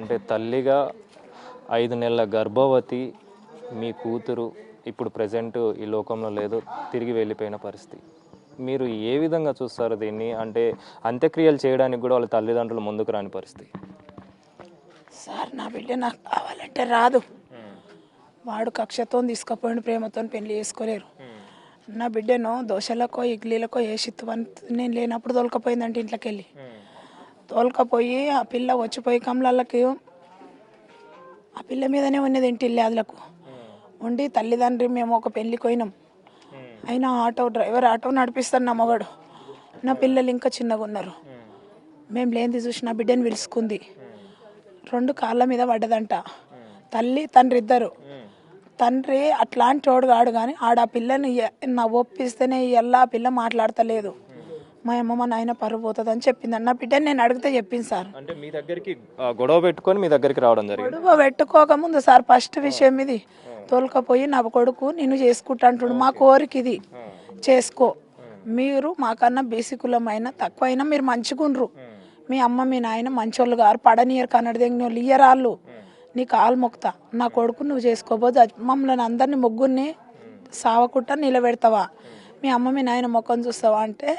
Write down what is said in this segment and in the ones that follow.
అంటే తల్లిగా 5 నెలల గర్భవతి మీ కూతురు ఇప్పుడు ప్రజెంట్ ఈ లోకంలో లేదు, తిరిగి వెళ్ళిపోయిన పరిస్థితి. మీరు ఏ విధంగా చూస్తారు దీన్ని? అంటే అంత్యక్రియలు చేయడానికి కూడా వాళ్ళ తల్లిదండ్రులు ముందుకు రాని పరిస్థితి. సార్ నా బిడ్డ నాకు కావాలంటే రాదు. వాడు కక్షతో తీసుకుపోయిన ప్రేమతో పెళ్లి చేసుకోలేరు. నా బిడ్డను దోశలకో ఇడ్లీలకో వేసిత్తువని నేను లేనప్పుడు తోలుకపోయిందంటే ఇంట్లోకి వెళ్ళి తోలుకపోయి ఆ పిల్ల వచ్చిపోయి కమలకి ఆ పిల్ల మీదనే ఉన్నది ఇంటి ఇల్లాదులకు ఉండి తల్లిదండ్రి మేము ఒక పెళ్ళికి పోయినాం. అయినా డ్రైవర్ ఆటో నడిపిస్తాను నా మగడు. నా పిల్లలు ఇంకా చిన్నగా ఉన్నారు. మేము లేనిది చూసి నా బిడ్డని పిలుచుకుంది. 2 కాళ్ళ మీద పడ్డదంట. తల్లి తండ్రి ఇద్దరు. తండ్రి అట్లాంటి వాడు కాడు, కానీ ఆ పిల్లని నా ఒప్పిస్తేనే ఎలా పిల్ల మాట్లాడతలేదు. మా అమ్మ మా నాయన పరువు పోతుంది అని చెప్పింది. నా బిడ్డని నేను అడిగితే చెప్పింది సార్. అంటే మీ దగ్గరికి గొడవ పెట్టుకొని మీ దగ్గరికి రావడం జరిగింది? గొడవ పెట్టుకోకముందు సార్ ఫస్ట్ విషయం ఇది. తోలుకపోయి నా కొడుకు నిన్ను చేసుకుంటా అంటుడు. మా కోరిక ఇది, చేసుకో. మీరు మాకన్నా బేసికులమైన తక్కువైనా మీరు మంచిగుండ్రు. మీ అమ్మ మీ నాయన మంచోళ్ళు గారు, పడనీయరు కన్నడ దగ్గర వాళ్ళు ఇయ్యరాళ్ళు. నీ కాలు మొక్తా, నా కొడుకు నువ్వు చేసుకోబోదు. మమ్మల్ని అందరినీ ముగ్గురిని సావకుండా నిలబెడతావా? మీ అమ్మ మీ నాయన మొక్కను చూస్తావా అంటే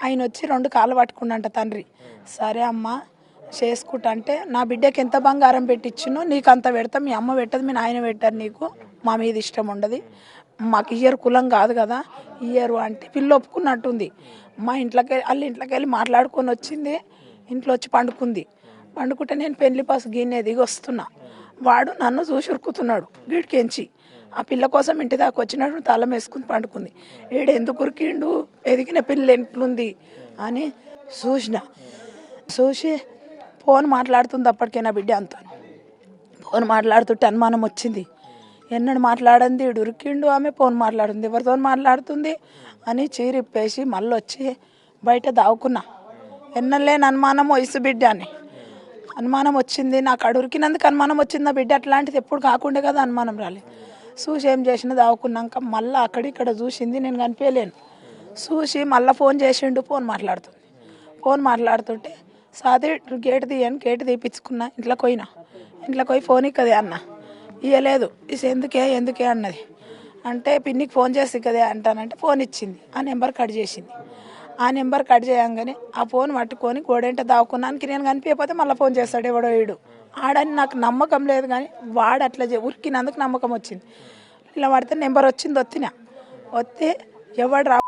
ఆయన వచ్చి 2 కాళ్ళు పట్టుకుండంట తండ్రి. సరే అమ్మ చేసుకుంటా అంటే నా బిడ్డకి ఎంత బంగారం పెట్టించునో నీకు అంత పెడతా. మీ అమ్మ పెట్టదు, మీ నాయన పెట్టారు. నీకు మా మీద ఇష్టం ఉండదు, మాకు ఇయ్యరు, కులం కాదు కదా ఇయ్యరు అంటే పిల్ల ఒప్పుకున్నట్టుంది. మా వాళ్ళ ఇంట్లోకి వెళ్ళి మాట్లాడుకొని వచ్చింది. ఇంట్లో వచ్చి పండుకుంటే నేను పెళ్లి పాసు గిన్నె దిగి వస్తున్నా. వాడు నన్ను చూసి ఉరుకుతున్నాడు గిడికెంచి. ఆ పిల్ల కోసం ఇంటి దాకా వచ్చినట్టు తలం వేసుకుని పండుకుంది. ఏడు ఎందుకు ఉరికిండు, ఎదిగిన పిల్ల ఎట్లుంది అని చూసి ఫోన్ మాట్లాడుతుంది. అప్పటికే నా బిడ్డ అంతా ఫోన్ మాట్లాడుతుంటే అనుమానం వచ్చింది. ఎన్నడు మాట్లాడింది, ఉరికిండు, ఆమె ఫోన్ మాట్లాడుతుంది, ఎవరితో మాట్లాడుతుంది అని చీరిప్పేసి మళ్ళీ వచ్చి బయట దావుకున్నా. ఎన్నలేని అనుమానం వయసు బిడ్డ అని అనుమానం వచ్చింది. నాకు అడురికినందుకు అనుమానం వచ్చింది. నా బిడ్డ అట్లాంటిది ఎప్పుడు కాకుండా కదా అనుమానం రాలేదు. చూసి ఏం చేసినా దావుకున్నాక మళ్ళీ అక్కడిక్కడ చూసింది, నేను కనిపించలేను. చూసి మళ్ళీ ఫోన్ చేసిండు. ఫోన్ మాట్లాడుతుంటే సాది గేటు తీయని గేటు తీపించుకున్నా. ఇంట్లోకి పోయి ఫోన్ ఇక్కదే అన్న. ఇయ్యలేదు. ఇది ఎందుకే అన్నది. అంటే పిన్నికి ఫోన్ చేసి కదే అంటానంటే ఫోన్ ఇచ్చింది. ఆ నెంబర్ కట్ చేసింది. ఆ నెంబర్ కట్ చేయంగానే ఆ ఫోన్ పట్టుకొని గోడెంట దాక్కున్నానికి నేను కనిపించకపోతే మళ్ళీ ఫోన్ చేస్తాడు ఎవడో వీడు ఆడని నాకు నమ్మకం లేదు. కానీ వాడు అట్లా ఉరికినందుకు నమ్మకం వచ్చింది. ఇలా పడితే నెంబర్ వచ్చింది. వస్తే ఎవడు రా,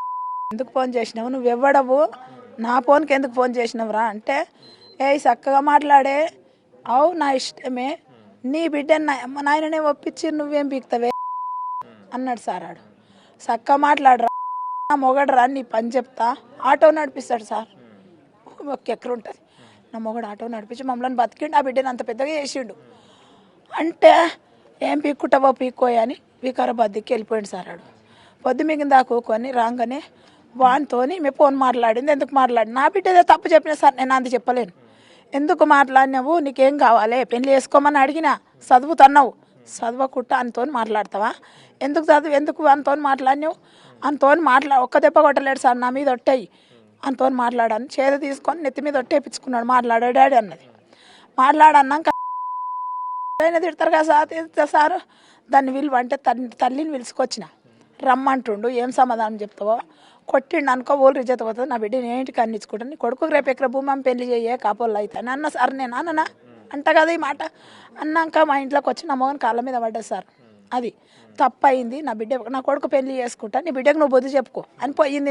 ఎందుకు ఫోన్ చేసినావు, నువ్వు ఎవడవు, నా ఫోన్కి ఎందుకు ఫోన్ చేసినావురా అంటే చక్కగా మాట్లాడే, అవు నా ఇష్టమే, నీ బిడ్డని నా అమ్మ నాయననే ఒప్పించి నువ్వేం పీకుతావే అన్నాడు సార్. ఆడు చక్కగా మాట్లాడరా, నా మొగడు రా, నీ పని చెప్తా, ఆటో నడిపిస్తాడు సార్. ఒక ఎకరం ఉంటుంది. నా మొగడు ఆటో నడిపించి మమ్మల్ని బతికిండు. ఆ బిడ్డని అంత పెద్దగా చేసిండు. అంటే ఏం పీక్కుంటావో పీక్కోయా అని వికారాబాద్కి వెళ్ళిపోయింది సార్. ఆడు పొద్దు మిగిలిన దాక్కుని రాగానే వానితో మేము ఫోన్ మాట్లాడింది. ఎందుకు మాట్లాడి, నా బిడ్డదే తప్పు చెప్పిన సార్, నేను అంత చెప్పలేను. ఎందుకు మాట్లాడినావు, నీకేం కావాలి, పెళ్లి చేసుకోమని అడిగినా, చదువుతున్నావు, చదవకుండా అంతో మాట్లాడతావా, ఎందుకు అంతో మాట్లాడినావు, ఒక్క దెబ్బ కొట్టలేడు సార్, నా మీద ఒట్టాయి అంతో మాట్లాడాను. చేద తీసుకొని నెత్తి మీద ఒట్టేపించుకున్నాడు. మాట్లాడాడు డాడీ అన్నది. మాట్లాడన్నాక తిడతారు కదా సార్. దాన్ని విలువంటే తల్లిని పిలుచుకొచ్చిన, రమ్మంటుండు, ఏం సమాధానం చెప్తావో, కొట్టిండు అనుకో ఓళ్ళు రిజెక్ట్ అవుతుంది. నా బిడ్డ నేంటికి అన్నించుకుంటాను, నీ కొడుకు రేపు ఎక్కడ భూమి అమ్మ పెళ్లి చేయే కాపోళ్ళు అవుతాను అన్న సార్. నేను అన్ననా అంట కదా ఈ మాట. అన్నాక మా ఇంట్లోకి వచ్చి నా మగని కాళ్ళ మీద పడ్డది సార్. అది తప్పయింది, నా కొడుకు పెళ్లి చేసుకుంటా, నీ బిడ్డకు నువ్వు బుద్ధి చెప్పుకో అని పోయింది.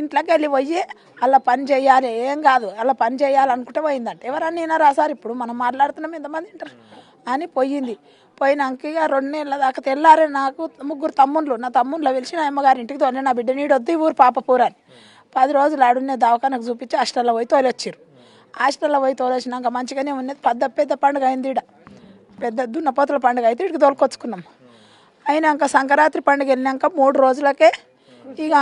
ఇంట్లోకి వెళ్ళి పోయి అలా పని చేయాలి, ఏం కాదు అలా పని చేయాలనుకుంటే పోయిందంట. ఎవరన్నా వినరా సార్, ఇప్పుడు మనం మాట్లాడుతున్నాం ఎంతమంది వింటారు అని పోయినాక ఇక 2 నెలల దాకా తెల్లారే నాకు 3 తమ్ముళ్ళు, నా తమ్ముళ్ళ పిలిచి నా అమ్మగారి ఇంటికి తోలే, నా బిడ్డ నీడొద్దు ఈ ఊరు పాపపూరని 10 రోజులు ఆడున్నే దావకానకు చూపించి హాస్టల్లో పోయి తోలొచ్చారు. హాస్టల్లో పోయి తోలొచ్చినాక మంచిగానే ఉన్నది. పెద్ద పండుగ అయింది. పెద్ద దున్నపోతుల పండుగ అయితే ఇక్కడికి తోలుకొచ్చుకున్నాం. అయినాక సంక్రాంతి పండుగ వెళ్ళినాక 3 రోజులకే ఇక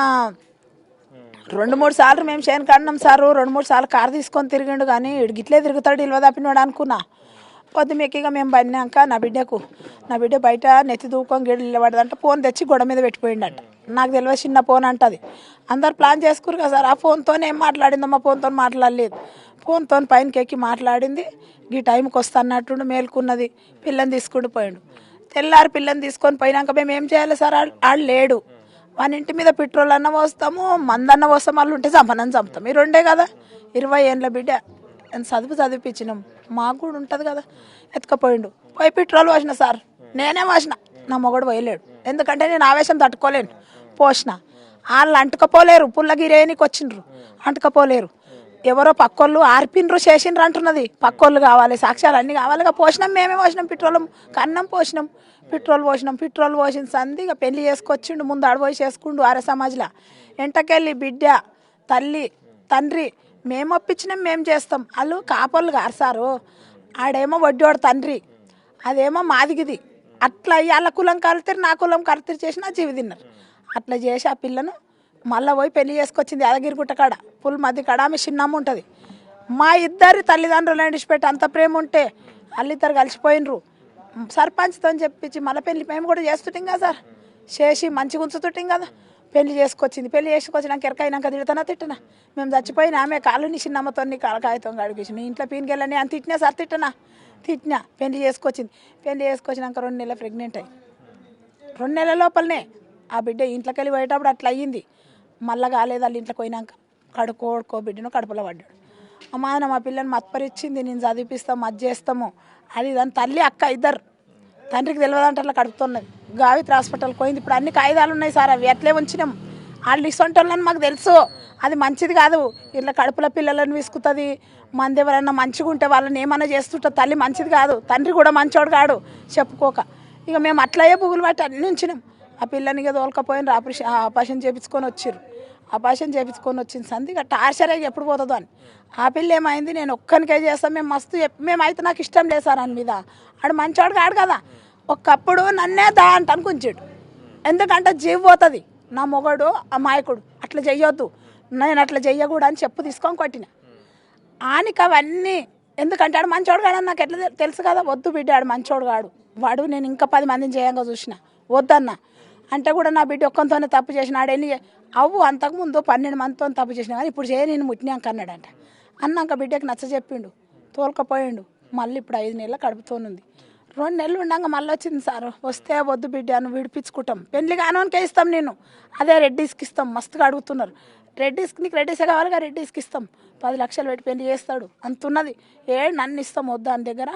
2-3 సార్లు మేము చేను కన్నాం సారు. 2-3 సార్లు కారు తీసుకొని తిరిగిండు. కానీ గిట్లే తిరుగుతాడు, ఇల్వ తప్పినవాడు అనుకున్నా. పొద్దుమెక్కిగా మేము పడినాక నా బిడ్డ బయట నెత్తి దూకొని గిడ్డ నిలబడదంట. ఫోన్ తెచ్చి గొడవ మీద పెట్టిపోయిండట. నాకు తెలియదు, చిన్న ఫోన్ అంటది. అందరు ప్లాన్ చేసుకురు కదా సార్. ఆ ఫోన్తోనే ఏం మాట్లాడిందో, మా ఫోన్తో మాట్లాడలేదు. ఫోన్తో పైనకి ఎక్కి మాట్లాడింది. ఈ టైంకి వస్తా అన్నట్టుండి మేల్కున్నది. పిల్లని తీసుకుంటూ పోయాడు. తెల్లారి పిల్లని తీసుకొని పోయినాక మేము ఏం చేయాలి సార్? వాళ్ళు లేడు. మన ఇంటి మీద పెట్రోల్ అన్న పోస్తాము, మందన్న పోస్తాం, వాళ్ళు ఉంటే చంపనని చంపుతాం. ఈ రెండే కదా. 20 ఏళ్ళ బిడ్డ చదివిపించినాం, మాకు కూడా ఉంటుంది కదా. ఎత్తుకపోయిండు. పోయి పెట్రోల్ పోసిన సార్, నేనే పోసిన, నా మొగడు పోయలేడు. ఎందుకంటే నేను ఆవేశం తట్టుకోలేను. పోసిన. వాళ్ళు అంటుకపోలేరు, పుల్లగిరేనికి వచ్చిండ్రు, అంటుకపోలేరు. ఎవరో పక్కోళ్ళు ఆర్పిన్రు చేసిండ్రు అంటున్నది. పక్కోళ్ళు కావాలి, సాక్ష్యాలు అన్నీ కావాలిగా. పోసినాం, మేమే పోసినాం. పెట్రోల్ కన్నం పోసినాం, పెట్రోల్ పోసిన సంది ఇక పెళ్లి చేసుకొచ్చిండు. ముందు ఆడపోయి చేసుకుండు ఆర్య సమాజ్లో. ఎంటకెళ్ళి బిడ్డ, తల్లి, తండ్రి మేము ఒప్పించినాం, మేము చేస్తాం. వాళ్ళు కాపోళ్ళు గారు సారు. ఆడేమో వడ్డీవాడు తండ్రి, అదేమో మాదిగిది. అట్లా వాళ్ళ కులం కలుతారు, నా కులం కలుతారు చేసి నా జీవి తిన్నారు. అట్లా చేసి ఆ పిల్లను మళ్ళీ పోయి పెళ్లి చేసుకొచ్చింది యాదగిరిగుట్ట కాడ, పుల్ మధ్య కాడ. ఆమె చిన్నమ్మ ఉంటుంది. మా ఇద్దరి తల్లిదండ్రులు ఎండిచిపెట్టి అంత ప్రేమ ఉంటే వాళ్ళిద్దరు కలిసిపోయినరు. సర్పంచ్తో చెప్పించి మళ్ళీ పెళ్లి మేము కూడా చేస్తుంటాం కదా సార్. చేసి మంచిగా ఉంచుతుంటాం కదా. పెళ్లి చేసుకొచ్చింది. పెళ్లి చేసుకొచ్చినాక ఎరకైనాక తిట్టనా మేము చచ్చిపోయిన ఆమె కాలుని చిన్నమ్మతో కాగితం కడిగేసి ఇంట్లో పీనికెళ్ళని అని తిట్టినా సార్. తిట్టినా. పెళ్లి చేసుకొచ్చింది. పెళ్లి చేసుకొచ్చినాక 2 నెలలు ప్రెగ్నెంట్ అయ్యి 2 నెలల లోపలనే ఆ బిడ్డ ఇంట్లోకి వెళ్ళి పోయేటప్పుడు అట్లా అయ్యింది. మళ్ళీ కాలేదు. వాళ్ళు ఇంట్లోకి పోయినాక కొడుకో బిడ్డను కడుపులో పడ్డాడు. అమ్మా మా పిల్లని మత్పరిచ్చింది, నేను చదివిపిస్తాం, అది చేస్తాము, అది దాని తల్లి అక్క ఇద్దరు. తండ్రికి తెలియదంటే అట్లా కడుపుతున్నది. గావిత్రి హాస్పిటల్కి పోయింది. ఇప్పుడు అన్ని కాగితాలు ఉన్నాయి సార్, అవి అట్లే ఉంచినాం. వాళ్ళు ఇసొంటోళ్ళని మాకు తెలుసు, అది మంచిది కాదు. ఇట్లా కడుపుల పిల్లలను విసుకుతుంది. మంది ఎవరన్నా మంచిగా ఉంటే వాళ్ళని ఏమన్నా చేస్తుంటుంది. తల్లి మంచిది కాదు, తండ్రి కూడా మంచోడు కాడు చెప్పుకోక. ఇక మేము అట్లయే పువ్వులు పట్టి అన్ని ఉంచినాం. ఆ పిల్లని ఇక తోలుకపోయిన ఆపరేషన్ చేయించుకొని వచ్చారు. ఆపరేషన్ చేయించుకొని వచ్చింది సంది ఇక టార్చర్ అయ్యి ఎప్పుడు పోతుందో అని. ఆ పిల్ల ఏమైంది, నేను ఒక్కనికే చేస్తాను, మేము మస్తు మేమైతే నాకు ఇష్టం లేదు సార్ అని మీద. ఆడు మంచోడు కాడు కదా. ఒకప్పుడు నన్నే దా అంట అనుకుంచాడు. ఎందుకంటే జీవి పోతుంది. నా మొగడు అమాయకుడు, అట్లా చెయ్యొద్దు, నేను అట్లా చెయ్యకూడదు అని చెప్పు తీసుకొని కొట్టిన. ఆనికి అవన్నీ ఎందుకంటే ఆడు మంచోడు కాడని నాకు ఎట్లా తెలుసు కదా. వద్దు బిడ్డ, ఆడు మంచోడు కాడు, వాడు నేను ఇంకా 10 మందిని చేయంగా చూసిన, వద్దన్న అంటే కూడా నా బిడ్డ ఒక్కంతోనే తప్పు చేసిన. ఆడెన్ని అంతకుముందు 12 మందితో తప్పు చేసిన, కానీ ఇప్పుడు చేయ నేను ముట్టినాక అన్నాడంట. అన్నాక బిడ్డకి నచ్చ చెప్పిండు, తోలుకపోయిండు. మళ్ళీ ఇప్పుడు 5 నెలల కడుపుతోనుంది. 2 నెలలు ఉండగా మళ్ళీ వచ్చింది సార్. వస్తే వద్దు బిడ్డ, నువ్వు విడిపించుకుంటాం, పెళ్లి కానోనికే ఇస్తాం, నేను అదే రెడ్డీస్కి ఇస్తాం. మస్తుగా అడుగుతున్నారు. నీకు రెడ్డీసే కావాలిగా, రెడ్డీస్కి ఇస్తాం, 10 లక్షలు పెట్టి పెళ్లి చేస్తాడు అంతున్నది. నన్ను ఇస్తాం వద్దు అని దగ్గర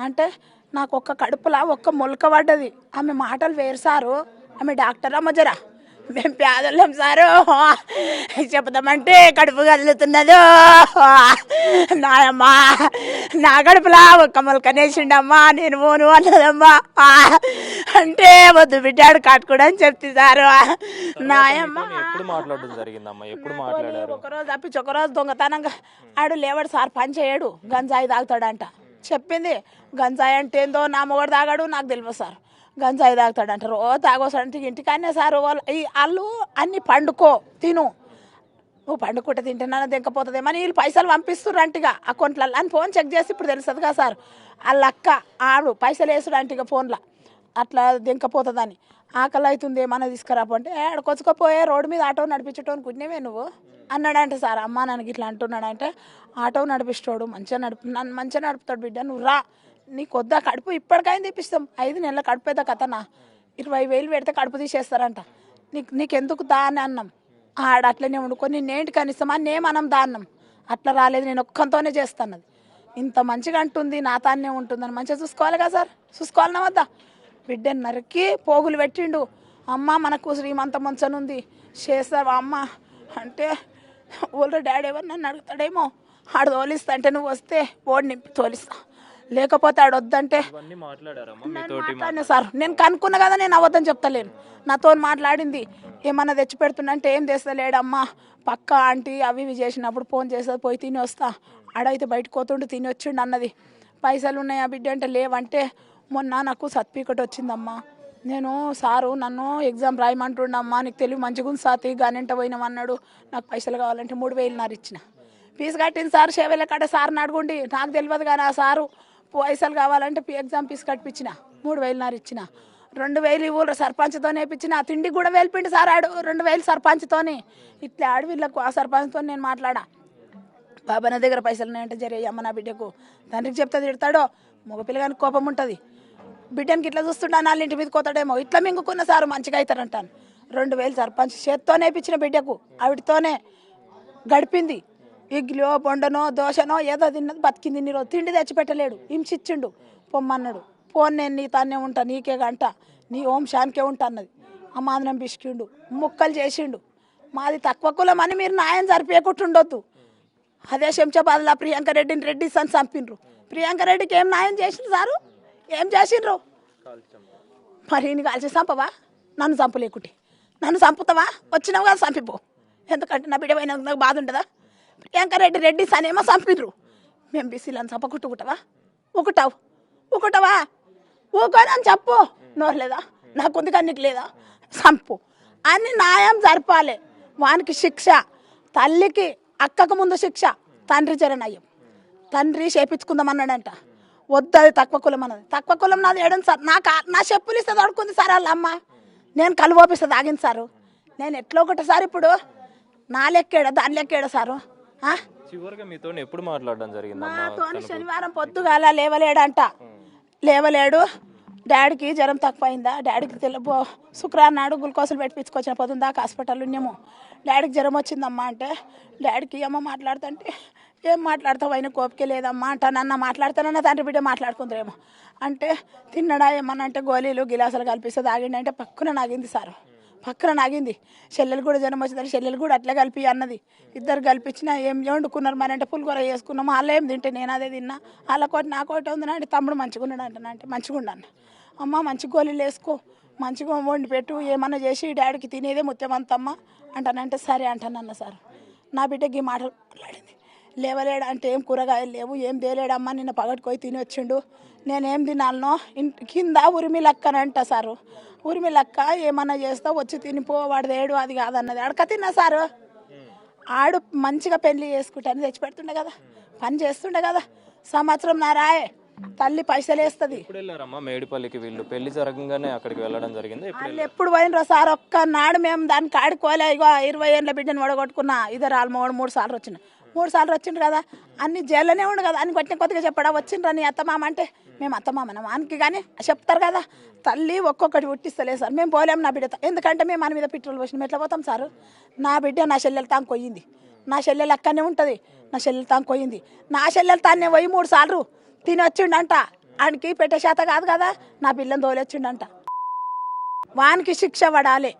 అంటే నాకు ఒక్క కడుపులా ఒక్క మొలక పడ్డది. ఆమె మాటలు వేరు సారు. ఆమె డాక్టర్ అమ్మ జరా, మేము పేదోళ్ళం సారు, చెప్తామంటే కడుపు కదులుతున్నదో నాయమ్మా, నా కడుపులా ఒక్క మొలకనేసిండమ్మా, నేను పోను అన్నదమ్మా. అంటే వద్దు బిడ్డాడు కట్టుకోడు అని చెప్తే సారు. నాయమ్మ ఒకరోజు తప్పించి ఒకరోజు దొంగతనంగా ఆడు లేవాడు సార్, పని చేయడు, గంజాయి తాగుతాడంట చెప్పింది. గంజాయి అంటే ఏందో నా మొగడు తాగాడు, నాకు తెలియదు సార్. గంజాయి తాగుతాడంట, రోజు తాగోసాడంటే ఇంటికానే సార్. వాళ్ళు అన్ని పండుకో తిను, నువ్వు పండుకుంటే తింటున్నా దింకపోతుంది అని వీళ్ళు పైసలు పంపిస్తున్నారు అంటిగా అకౌంట్లలో అని ఫోన్ చెక్ చేసి ఇప్పుడు తెలుస్తుంది కదా సార్. వాళ్ళ అక్క ఆడు పైసలు వేసుడు అంటిగా ఫోన్లో, అట్లా దింకపోతుందని. ఆకలి అవుతుంది ఏమన్నా తీసుకురాపంటే ఆడకొచ్చుకపోయే రోడ్డు మీద ఆటో నడిపించటోని కుట్టినవే నువ్వు అన్నాడంటే సార్. అమ్మ ನನಗೆ ఇట్లా అంటున్నాడంటే ఆటో నడిపిస్తాడు, నన్ను మంచిగా నడుపుతాడు బిడ్డ, నువ్వు రా, నీకు వద్దా కడుపు ఇప్పటికైనా తెప్పిస్తాం. 5 నెలల కడుపేదా కథనా, 20,000 పెడితే కడుపు తీసేస్తారంట. నీకెందుకు దా అని అన్నాం. ఆడ అట్లనే వండుకొని నేనేంటి కనిస్తాం అని మనం దా అన్నాం. అట్లా రాలేదు, నేను ఒక్కంతోనే చేస్తాను. ఇంత మంచిగా అంటుంది, నా తానే ఉంటుందని మంచిగా చూసుకోవాలి కదా సార్. చూసుకోవాలన్నా వద్దా? బిడ్డని నరికి పోగులు పెట్టిండు. అమ్మ మనకు శ్రీమంత మంచనుంది చేస్తావా అమ్మ అంటే, ఊళ్ళో డాడీ ఎవరు నన్ను అడుగుతాడేమో, ఆడు తోలిస్తా అంటే నువ్వు వస్తే ఓడి నింపి తోలిస్తా, లేకపోతే ఆడు వద్దంటే మాట్లాడినా సార్. నేను కనుక్కున్నా కదా, నేను అవద్దని చెప్తలేను. నాతో మాట్లాడింది, ఏమన్నా తెచ్చి పెడుతున్నంటే ఏం తెస్తలేడమ్మా, పక్క ఆంటీ అవి ఇవి చేసినప్పుడు ఫోన్ చేస్తుంది, పోయి తిని వస్తా, ఆడైతే బయటకు పోతుండు తిని వచ్చిండు అన్నది. పైసలు ఉన్నాయా బిడ్డ అంటే లేవంటే, మొన్న నాకు సర్టిఫికెట్ వచ్చిందమ్మా, నేను సారు నన్ను ఎగ్జామ్ రాయమంటుండమ్మా, నీకు తెలివి మంచిగా ఉంది సాతి గానింట పోయినామన్నాడు, నాకు పైసలు కావాలంటే 3,000 ఇచ్చిన. ఫీజు కట్టింది సార్, సేవల కాడ సార్ని అడుగుండి, నాకు తెలియదు కానీ ఆ సారు పైసలు కావాలంటే ఎగ్జామ్ ఫీజు కట్టించిన, 3,000 ఇచ్చిన. 2,000 ఊళ్ళో సర్పంచ్తో వేయించిన, ఆ తిండికి కూడా వేలిపిండి సార్ ఆడు 2,000 సర్పంచ్తోని. ఇట్లా ఆడవిళ్ళకు ఆ సర్పంచ్తో నేను మాట్లాడా, బాబా నా దగ్గర పైసలు ఉన్నాయంటే జరే అమ్మ నా బిడ్డకు తండ్రికి చెప్తే తిడతాడో మగ పిల్లగానికి కోపం ఉంటుంది బిడ్డనికి ఇట్లా చూస్తుంటా నాలుగు ఇంటి మీద కోతాడేమో ఇట్లా మింగుకున్న సారు మంచిగా అవుతారంటాను 2000 సర్పంచ్ చేత్తోనే ఇప్పించిన బిడ్డకు ఆవిడతోనే గడిపింది ఇడ్లీయో బొండనో దోశనో ఏదో తిన్నది బతికింది ఇన్ని రోజు తిండి తెచ్చిపెట్టలేడు హింసిచ్చిండు పొమ్మన్నాడు పోన్ నేను నీ తానే ఉంటా నీకే గంట నీ ఓం శానికే ఉంటా అన్నది అమాదనం పిసికిండు ముక్కలు చేసిండు మాది తక్కువ కులం అని మీరు న్యాయం జరిపేకుంటుండొద్దు అదే శంషాబాద్లో ప్రియాంక రెడ్డిని రెడ్డి అని చంపిండ్రు ప్రియాంక రెడ్డికి ఏం న్యాయం చేసిండ్రు సారు ఏం చేసిండ్రు మరి నీ కాల్చి చంపవా నన్ను చంపలేకుంటే నన్ను చంపుతావా వచ్చినావు కదా చంపిపో ఎందుకంటే నా బిడ్డ పోయినా నాకు బాధ ఉంటుందా ప్రియాంక రెడ్డి సనేమో చంపిర్రు మేము బీసీలను చంపకుట్టుకుంటావా ఊకుటావా ఊకోనని చెప్పు నోరు లేదా నాకుంది కానీ నీకు లేదా చంపు అని న్యాయం జరపాలి వానికి శిక్ష తల్లికి అక్కకు ముందు శిక్ష తండ్రి జరనయ్యం తండ్రి చేపించుకుందామన్నాడంట వద్దు అది తక్కువ కులం అన్నది తక్కువ కులం నాది ఏడం సార్ నా చెప్పులు ఇస్తే తడుకుంది సార్ వాళ్ళ అమ్మ నేను కళ్ళు ఓపిస్తే తాగింది సారు నేను ఎట్లా ఒకటి సార్ ఇప్పుడు నా లెక్కేడా దాని లెక్కేడా సారు చివరిగా మీతో ఎప్పుడు మాట్లాడడం జరిగింది నాతో శనివారం పొద్దుగాల లేవలేడు డాడీకి జ్వరం తక్కువైందా డాడీకి శుక్రవారం నాడు గ్లూకోజులు పెట్టించుకొచ్చిన పొద్దున్న దాకా హాస్పిటల్ ఉన్నాము డాడీకి జ్వరం వచ్చిందమ్మా అంటే డాడీకి అమ్మ మాట్లాడుతుంటే ఏం మాట్లాడతావు అయినా కోపికే లేదమ్మా అంట నన్న మాట్లాడతానన్న తండ్రి బిడ్డ మాట్లాడుకుంటారేమో అంటే తిన్నడా ఏమన్నా అంటే గోళీలు గిలాసులు కలిపిస్తే తాగిండి అంటే పక్కన నాగింది సారు పక్కన నాగింది చెల్లెలు కూడా జ్వరం వచ్చిందని చెల్లెలు కూడా అట్లే కలిపి అన్నది ఇద్దరు కలిపించిన ఏం వండుకున్నారు మరి అంటే పులికూర చేసుకున్నాము వాళ్ళు ఏం తింటే నేను అదే తిన్నా వాళ్ళకోటి నాకోటి ఉంది అంటే తమ్ముడు మంచిగా ఉన్నాడు అంటున్నా అంటే మంచిగా ఉన్నాను అమ్మ మంచి గోళీలు వేసుకో మంచిగా వండి పెట్టు ఏమన్నా చేసి డాడీకి తినేదే ముత్యమంతమ్మ అంటానంటే సరే అంటానన్న సార్ నా బిడ్డకి మాటలు మాట్లాడింది లేవలేడు అంటే ఏం కూరగాయలు లేవు ఏం తేలేడమ్మా నిన్న పగటిపోయి తిని వచ్చిండు నేనేం తినాలనో కింద ఉరిమిలక్కనంట సారు ఉరిమిలక్క ఏమన్నా చేస్తా వచ్చి తినిపో వాడు తేడు అది కాదన్నది అడక తిన్నా సారు ఆడు మంచిగా పెళ్లి చేసుకుంటాను తెచ్చి పెడుతుండే కదా పని చేస్తుండే కదా సంవత్సరం నారాయే తల్లి పైసలు వేస్తుంది ఇప్పుడు వెళ్ళారమ్మా మేడిపల్లికి వీళ్ళు పెళ్లి జరగంగానే అక్కడికి వెళ్ళడం జరిగింది వాళ్ళు ఎప్పుడు పోయినరో సార్ ఒక్కనాడు మేము దానికి ఆడుకోలే ఇగో 20 ఏళ్ళ బిడ్డను వడగొట్టుకున్నా ఇద్దరు వాళ్ళు 3 సార్లు వచ్చిన 3 సార్లు వచ్చిండ్రు కదా అన్ని జైల్లోనే ఉండు కదా అన్ని కొట్టిన కొద్దిగా చెప్పడా వచ్చిండ్రు నీ అత్తమామ అంటే మేము అత్తమామనం వానికి కానీ చెప్తారు కదా తల్లి ఒక్కొక్కటి పుట్టిస్తలేదు సార్ మేము పోలేము నా బిడ్డతో ఎందుకంటే మేము మన మీద పెట్రోల్ పోసినాం ఎట్లా పోతాం సార్ నా బిడ్డ నా చెల్లెలు తాను కొయ్యింది నా చెల్లెలు అక్కడనే ఉంటుంది నా చెల్లెలు తాను కొయ్యింది నా చెల్లెలు తానే పోయి 3 సార్లు తిని వచ్చిండంట ఆయనకి పెట్టే శాత కాదు కదా నా పిల్లని తోలొచ్చిండంట వానికి శిక్ష పడాలి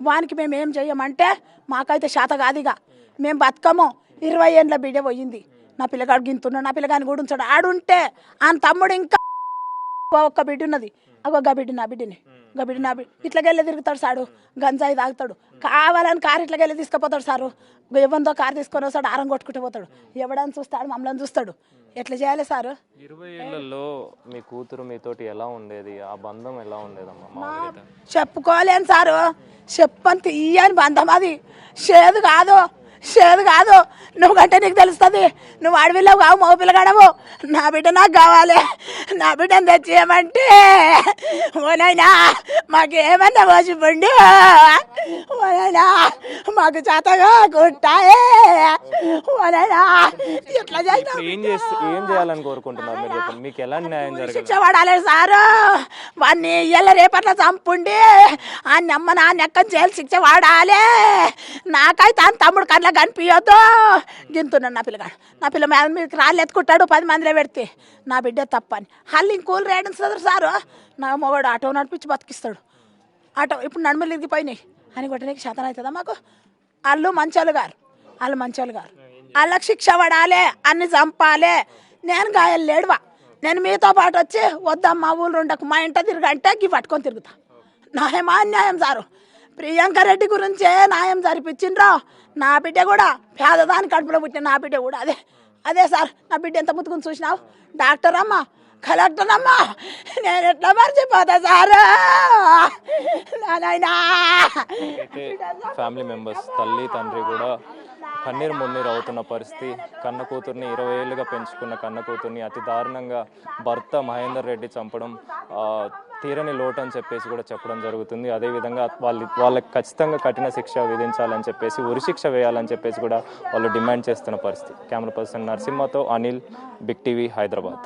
వానికి మేము ఏం చెయ్యమంటే మాకైతే శాత కాదుగా మేము బతకము 20 ఏళ్ళ బిడ్డ పోయింది నా పిల్లగాడు గింతున్నాడు నా పిల్లగాని కూడా ఉంచాడు ఆడుంటే ఆయన తమ్ముడు ఇంకా ఒక్క బిడ్డ ఉన్నది అగో గబిడ్డి నా బిడ్డని గబిడ్డి నా బిడ్డ ఇట్లకెళ్ళి తిరుగుతాడు సాడు గంజాయి తాగుతాడు కావాలని కారు ఇట్లకెళ్ళి తీసుకుపోతాడు సారు ఎవరితో కారు తీసుకొని వస్తాడు ఆరం కొట్టుకుంటూ పోతాడు ఎవడని చూస్తాడు మమ్మల్ని చూస్తాడు ఎట్లా చేయాలి సారు 20 ఏళ్లలో మీ కూతురు మీతోటి ఎలా ఉండేది ఆ బంధం ఎలా ఉండేదమ్మా చెప్పుకోలేను సారు చెప్పని తీయని బంధం అది చేదు కాదు నువ్వు కంటే నీకు తెలుస్తుంది నువ్వు ఆడపిల్లవు కావు మగ పిల్లగాడవు నా బిడ్డ నాకు కావాలి నా బిడ్డను తెచ్చేయమంటే ఓనైనా మాకేమన్నా మోసిపోండి ఓనైనా మాకు చేతగా గుట్టాయే ఓనైనా ఇట్లా ఏం చేయాలని కోరుకుంటున్నారు మీరు చెప్పండి మీకు ఎలాంటి న్యాయం జరగాలి శిక్ష పడాలి సారు వాడిని ఇయ్యాల రేపట్ల చంపుండి ఆ నమ్మ నా నెక్కని చేయాలి శిక్ష పడాలి నాకైతే ఆయన తమ్ముడు కళ్ళ కనిపించద్దు గింతున్నాడు నా పిల్ల మీకు రాళ్ళు ఎత్తుకుంటాడు 10 మందిలో పెడితే నా బిడ్డ తప్పని వాళ్ళు ఇంకూలు రేడించారు సారు నా మొగడు ఆటో నడిపించి బతికిస్తాడు ఆటో ఇప్పుడు నడుములు ఇరిగిపోయినాయి అని కొట్టడానికి శాతం అవుతుందా మాకు వాళ్ళు మంచోళ్ళు గారు వాళ్ళకి శిక్ష పడాలి అన్ని చంపాలి నేను గాయాలు లేడువా నేను మీతో పాటు వచ్చి వద్దమ్మా ఊళ్ళు ఉండకు మా ఇంట తిరగంటే ఇవి పట్టుకొని తిరుగుతా న్యాయమా అన్యాయం సారు ప్రియాంక రెడ్డి గురించే న్యాయం జరిపించిండ్రో నా బిడ్డ కూడా పేదదాని కడుపులో పుట్టిన నా బిడ్డ కూడా అదే సార్ నా బిడ్డ ఎంత ముద్దుకుని చూసినావు డాక్టర్ అమ్మా కలెక్టర్ అమ్మా నేను ఎట్లా మర్చిపోతా సారు నాయనా ఫ్యామిలీ మెంబర్స్ తల్లి తండ్రి కూడా కన్నీరు మున్నీరు అవుతున్న పరిస్థితి కన్న కూతుర్ని 20 ఏళ్ళుగా పెంచుకున్న కన్న కూతుర్ని అతి దారుణంగా భర్త మహేందర్ రెడ్డి చంపడం తీరని లోటు అని చెప్పేసి కూడా చెప్పడం జరుగుతుంది. అదేవిధంగా వాళ్ళకి ఖచ్చితంగా కఠిన శిక్ష విధించాలని చెప్పేసి, ఉరిశిక్ష వేయాలని చెప్పేసి కూడా వాళ్ళు డిమాండ్ చేస్తున్న పరిస్థితి. కెమెరా పర్సన్ నరసింహతో అనిల్, బిగ్ టీవీ, హైదరాబాద్.